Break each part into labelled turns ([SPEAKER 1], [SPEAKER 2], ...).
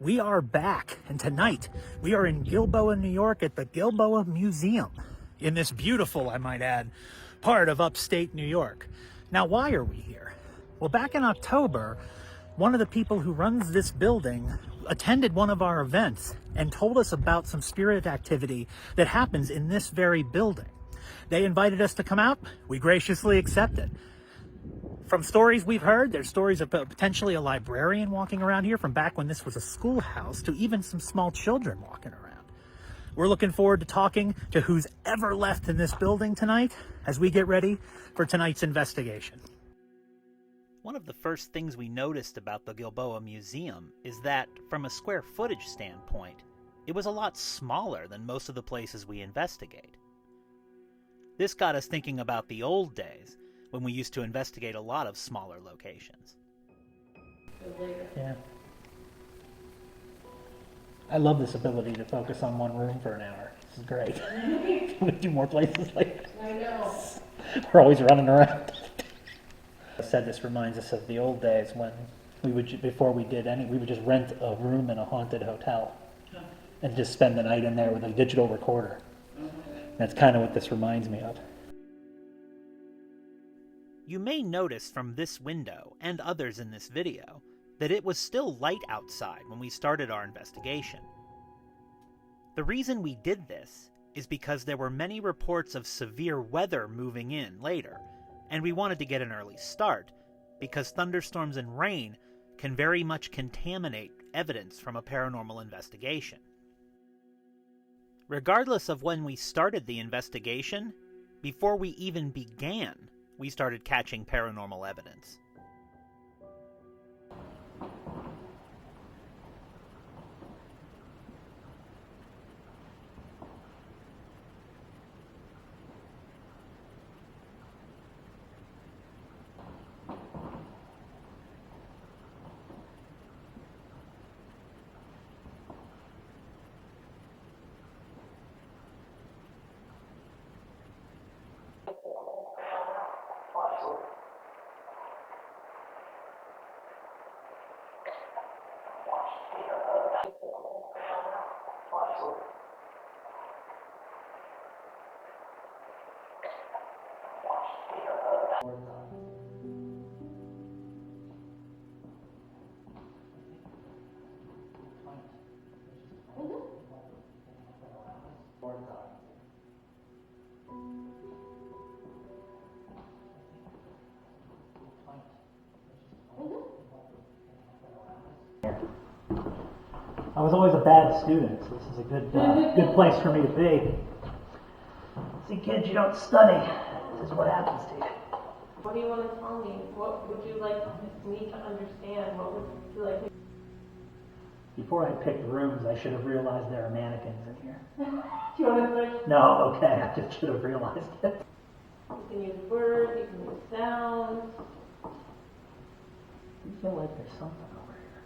[SPEAKER 1] We are back, and tonight we are in Gilboa, New York at the Gilboa Museum in this beautiful, I might add, part of upstate New York. Now, why are we here? Well, back in October, one of the people who runs this building attended one of our events and told us about some spirit activity that happens in this very building. They invited us to come out. We graciously accepted. From stories we've heard, there's stories of potentially a librarian walking around here from back when this was a schoolhouse, to even some small children walking around. We're looking forward to talking to who's ever left in this building tonight as we get ready for tonight's investigation. One of the first things we noticed about the Gilboa Museum is that, from a square footage standpoint, it was a lot smaller than most of the places we investigate. This got us thinking about the old days, when we used to investigate a lot of smaller locations. Yeah. I love this ability to focus on one room for an hour. This is great. Can we do more places like this?
[SPEAKER 2] I know.
[SPEAKER 1] We're always running around. I said this reminds us of the old days when we would, before we did any, we would just rent a room in a haunted hotel and just spend the night in there with a digital recorder. That's kind of what this reminds me of. You may notice from this window, and others in this video, that it was still light outside when we started our investigation. The reason we did this is because there were many reports of severe weather moving in later, and we wanted to get an early start, because thunderstorms and rain can very much contaminate evidence from a paranormal investigation. Regardless of when we started the investigation, before we even began, we started catching paranormal evidence. I was always a bad student, so this is a good place for me to be. See, kids, you don't study. This is what happens to you.
[SPEAKER 2] What do you want to tell me? What would you like me to understand? What would you like me?
[SPEAKER 1] Before I picked rooms, I should have realized there are mannequins in here.
[SPEAKER 2] Do you want to switch?
[SPEAKER 1] No, okay, I just should have realized it.
[SPEAKER 2] You can use words, you can use sounds.
[SPEAKER 1] I feel like there's something over here.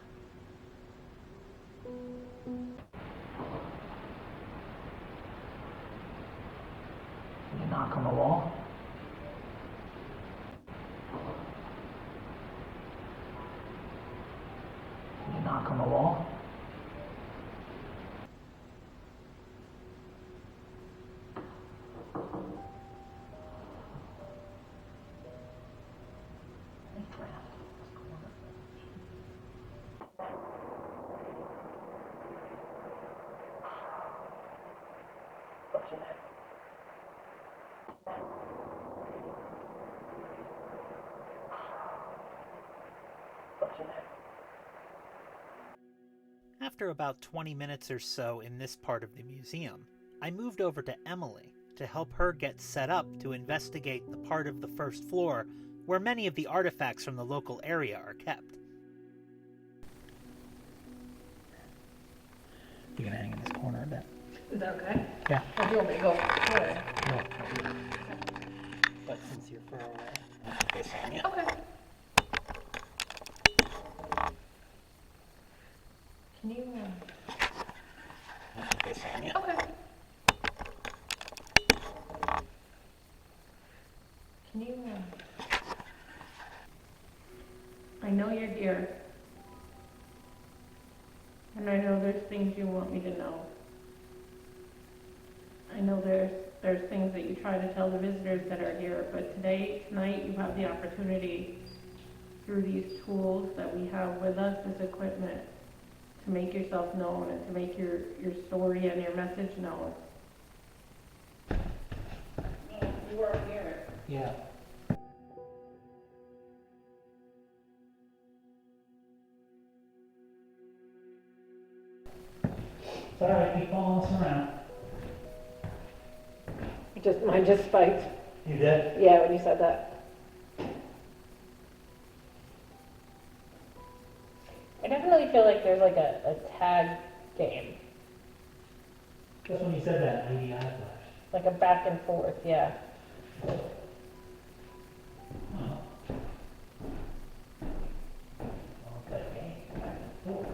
[SPEAKER 1] Can you knock on the wall? Can you knock on the wall? After about 20 minutes or so in this part of the museum, I moved over to Emily to help her get set up to investigate the part of the first floor where many of the artifacts from the local area are kept. You can hang in this corner a bit.
[SPEAKER 2] Is that okay?
[SPEAKER 1] Yeah.
[SPEAKER 2] Or do you want me to go forward?
[SPEAKER 1] No. But since you're far away, I'm facing you.
[SPEAKER 2] Okay. Can you?
[SPEAKER 1] I'm facing you.
[SPEAKER 2] Okay. Can you? I know you're here, and I things you want me to know. I know there's things that you try to tell the visitors that are here, but tonight you have the opportunity through these tools that we have with us as equipment to make yourself known and to make your story and your message known. You weren't here.
[SPEAKER 1] Yeah. It's all right, keep following us around.
[SPEAKER 2] Mine just spiked.
[SPEAKER 1] You did?
[SPEAKER 2] Yeah, when you said that. I definitely feel like there's like a tag game.
[SPEAKER 1] Just when you said that, maybe I flashed.
[SPEAKER 2] Like a back and forth, yeah.
[SPEAKER 1] Oh. Okay, back and forth.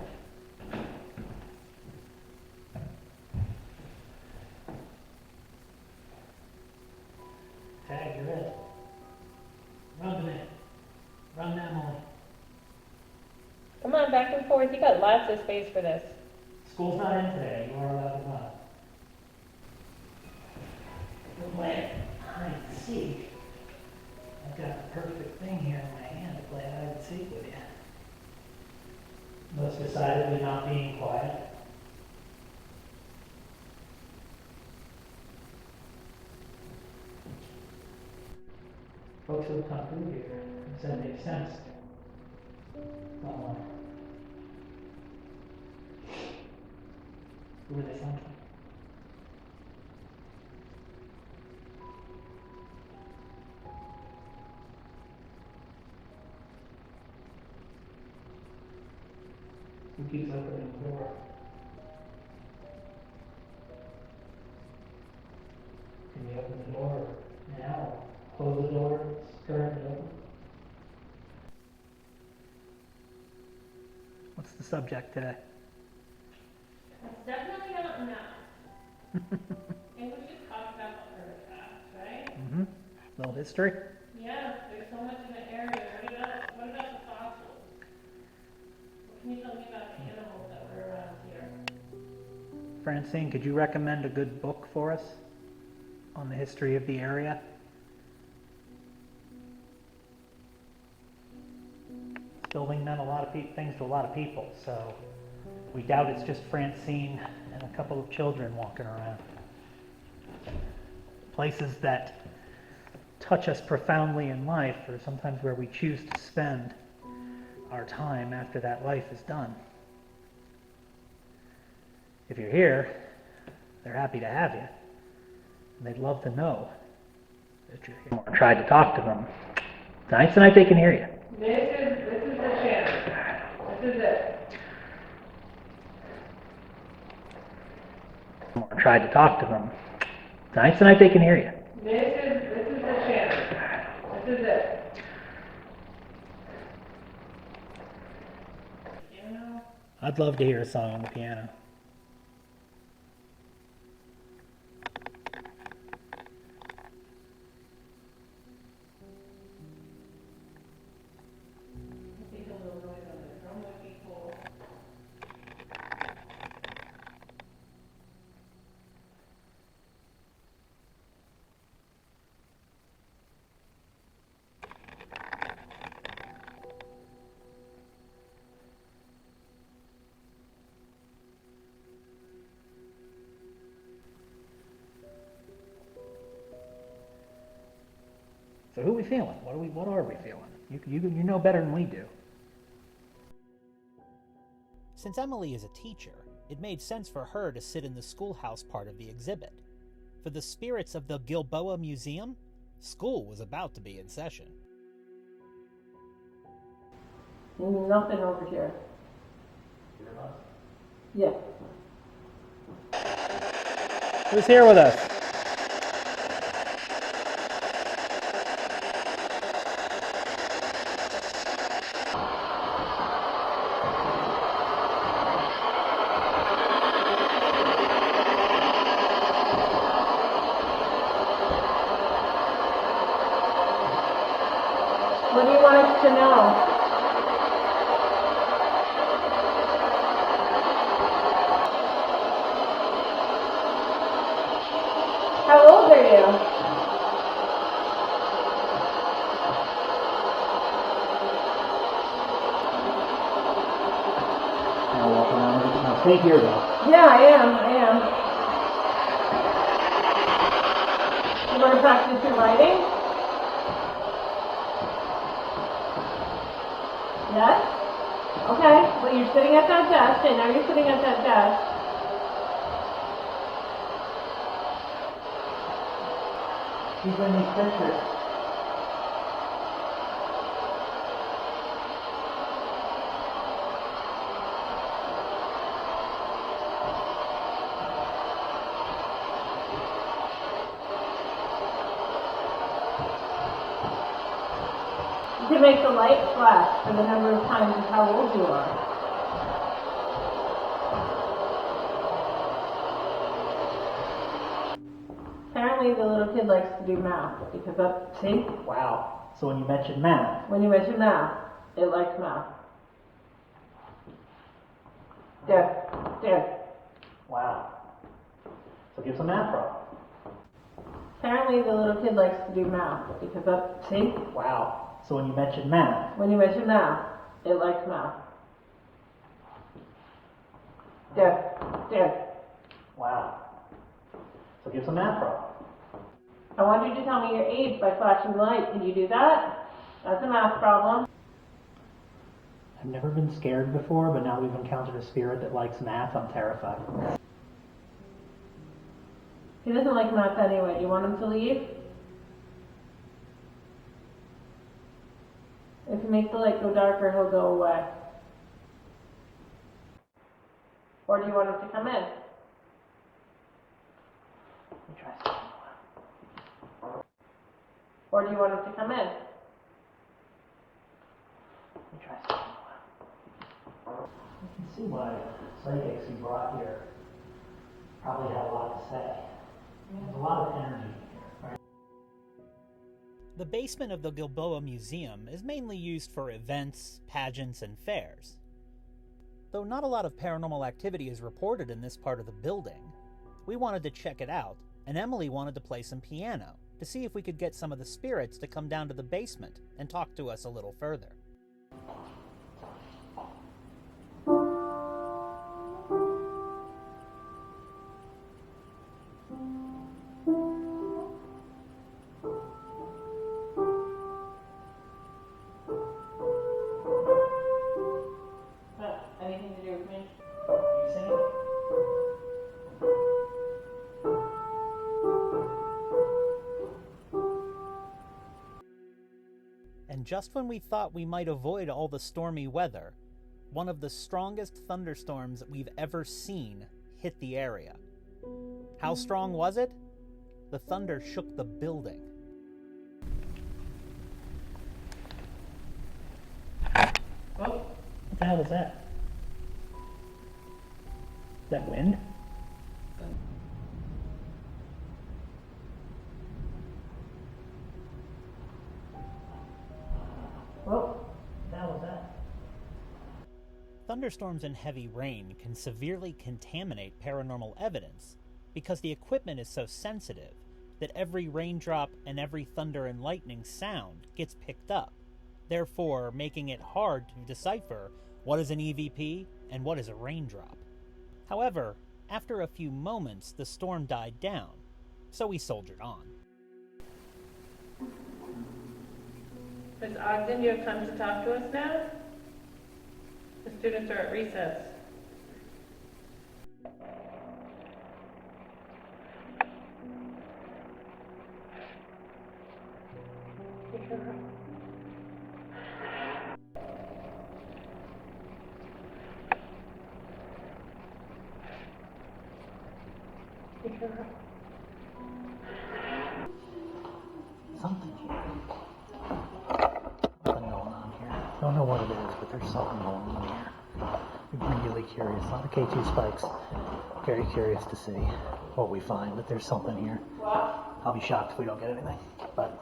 [SPEAKER 1] Tag, you're it. Run to it. Run now, Molly.
[SPEAKER 2] Come on, back and forth. You got lots of space for this.
[SPEAKER 1] School's not in today. You are allowed to run. When hide and seek, I've got the perfect thing here in my hand to play hide and seek with you. Most decidedly not being quiet. Folks who have come through here have said they've sensed someone. Who were they thinking? Who keeps opening the door? Can you open the door now? Close the door, it's currently open. What's the subject today?
[SPEAKER 2] It's definitely not enough. And we should talk about the artifacts, right?
[SPEAKER 1] Mm-hmm. Little history.
[SPEAKER 2] Yeah, there's so much in the area. What about the fossils? What can you tell me about the animals that were around here?
[SPEAKER 1] Francine, could you recommend a good book for us on the history of the area? This building meant a lot of things to a lot of people, so we doubt it's just Francine and a couple of children walking around. Places that touch us profoundly in life are sometimes where we choose to spend our time after that life is done. If you're here, they're happy to have you. And they'd love to know that you're here. I tried to talk to them. Tonight's the night they can hear you.
[SPEAKER 2] This is the chance. This is it.
[SPEAKER 1] I tried to talk to them. Tonight's the night they can hear you.
[SPEAKER 2] This is the chance. This is it. Piano.
[SPEAKER 1] I'd love to hear a song on the piano.
[SPEAKER 2] I think a little noise on the drum would be cool.
[SPEAKER 1] So who are we feeling? What are we feeling? You know better than we do.
[SPEAKER 3] Since Emily is a teacher, it made sense for her to sit in the schoolhouse part of the exhibit. For the spirits of the Gilboa Museum, school was about to be in session.
[SPEAKER 2] Nothing over here. Yeah.
[SPEAKER 1] Who's here with us?
[SPEAKER 2] What do you want us to know? How old are you?
[SPEAKER 1] Now walk around. Now stay here though.
[SPEAKER 2] Yeah, I am. You want to practice your writing? Yes? Okay, well you're sitting at that desk. I know you're sitting at that desk.
[SPEAKER 1] These are these pictures.
[SPEAKER 2] You can make the light flash for the number of times of how old you are. Apparently the little kid likes to do math because see?
[SPEAKER 1] Wow. So when you mention math,
[SPEAKER 2] When you mention math, it likes math. There.
[SPEAKER 1] wow. So give some math problem.
[SPEAKER 2] Apparently the little kid likes to do math because see?
[SPEAKER 1] Wow. So when you mention math,
[SPEAKER 2] When you mention math, it likes math. There.
[SPEAKER 1] wow. So give some math problem.
[SPEAKER 2] I want you to tell me your age by flashing the light. Can you do that? That's a math problem.
[SPEAKER 1] I've never been scared before, but now we've encountered a spirit that likes math. I'm terrified.
[SPEAKER 2] He doesn't like math anyway. Do you want him to leave? If you make the light go darker, he'll go away. Or do you want him to come in?
[SPEAKER 1] Let me try something.
[SPEAKER 2] Or do you want him to come in?
[SPEAKER 1] Let me try something. You can see why psychics you brought here probably had a lot to say. There's a lot of energy here, right?
[SPEAKER 3] The basement of the Gilboa Museum is mainly used for events, pageants, and fairs. Though not a lot of paranormal activity is reported in this part of the building, we wanted to check it out, and Emily wanted to play some piano to see if we could get some of the spirits to come down to the basement and talk to us a little further.
[SPEAKER 2] Anything to do with me?
[SPEAKER 1] Are you singing?
[SPEAKER 3] And just when we thought we might avoid all the stormy weather, one of the strongest thunderstorms we've ever seen hit the area. How strong was it? The thunder shook the building.
[SPEAKER 2] Oh,
[SPEAKER 1] What the hell is that? Is that wind?
[SPEAKER 2] well,
[SPEAKER 1] What the hell is that?
[SPEAKER 3] Thunderstorms and heavy rain can severely contaminate paranormal evidence because the equipment is so sensitive that every raindrop and every thunder and lightning sound gets picked up, therefore making it hard to decipher what is an EVP and what is a raindrop. However, after a few moments, the storm died down, so we soldiered on.
[SPEAKER 2] Ms. Ogden, do you have time to talk to us now? The students are at recess.
[SPEAKER 1] Something here. Something going on here. Don't know what it is, but there's something going on here. I'm really curious. On the K2 spikes, very curious to see what we find, but there's something here. I'll be shocked if we don't get anything. But